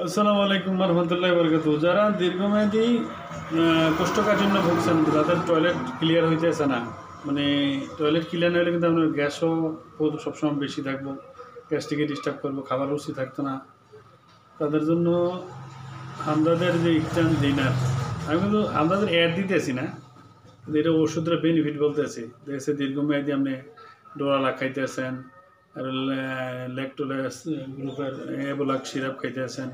আসসালামু আলাইকুম রহমতুল্লাহি বরকাতুহু। যারা দীর্ঘমেয়াদী কোষ্ঠকাঠিন্য ভুগছেন, তাদের টয়লেট ক্লিয়ার হইতেছে না, মানে টয়লেট ক্লিয়ার না হলে কিন্তু আপনার গ্যাসও সবসময় বেশি থাকবো, গ্যাসটিকে ডিস্টার্ব করবো, খাবার রুচি থাকতো না, তাদের জন্য আমাদের যে ইকটান ডিনার, আমি কিন্তু আমাদের অ্যাড দিতেছি না, কিন্তু এটা ওষুধের বেনিফিট বলতেছি। দেখেছে দীর্ঘমেয়াদী আপনি ডোরালা খাইতেছেন, আর ল্যাকটোলেস গ্রুপের এবোলাক সিরাপ খাইতেছেন,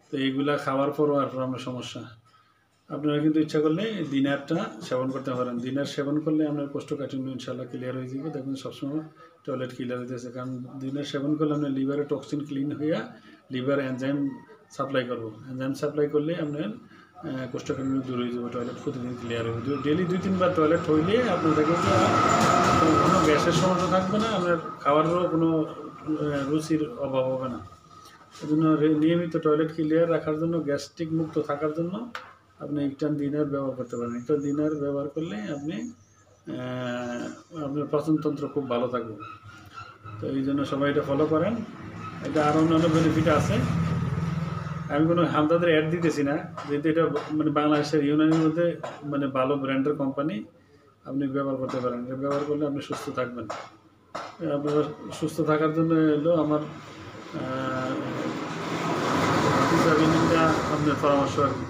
তো এইগুলা খাওয়ার পরও আর আপনার সমস্যা। আপনারা কিন্তু ইচ্ছা করলে দিনারটা সেবন করতে পারেন। দিনার সেবন করলে আপনার কোষ্ঠকাঠিন্য ইনশাল্লাহ ক্লিয়ার হয়ে যাবে। দেখবেন সবসময় টয়লেট ক্লিয়ার হইতেছে, কারণ দিনার সেবন করলে আপনার লিভারে টক্সিন ক্লিন হইয়া লিভার এনজাইম সাপ্লাই করবো। এনজাইম সাপ্লাই করলে আপনার কোষ্ঠকাঠিন্য দূর হয়ে যাবে, টয়লেট প্রতিদিন ক্লিয়ার হবে। ডেলি 2-3 বার টয়লেট হইলে আপনার দেখবেন যে কোনো গ্যাসের সমস্যা থাকবে না, আপনার খাবারেরও কোনো রুচির অভাব হবে না। এই জন্য নিয়মিত টয়লেট ক্লিয়ার রাখার জন্য, গ্যাস্ট্রিক মুক্ত থাকার জন্য আপনি ইকটান দিনার ব্যবহার করতে পারেন। ইকটান দিনার ব্যবহার করলে আপনি আপনার পাচনতন্ত্র খুব ভালো থাকবে। তো এই জন্য সবাই এটা ফলো করেন। এটা আরও অন্যান্য বেনিফিট আছে, আমি কোনো হামদাদের অ্যাড দিতেছি না, যেহেতু এটা মানে বাংলাদেশের ইউনানির মধ্যে মানে ভালো ব্র্যান্ডের কোম্পানি, আপনি ব্যবহার করতে পারেন। এটা ব্যবহার করলে আপনি সুস্থ থাকবেন। আপনার সুস্থ থাকার জন্য হলো আমার আপনার পরামর্শ আর কি।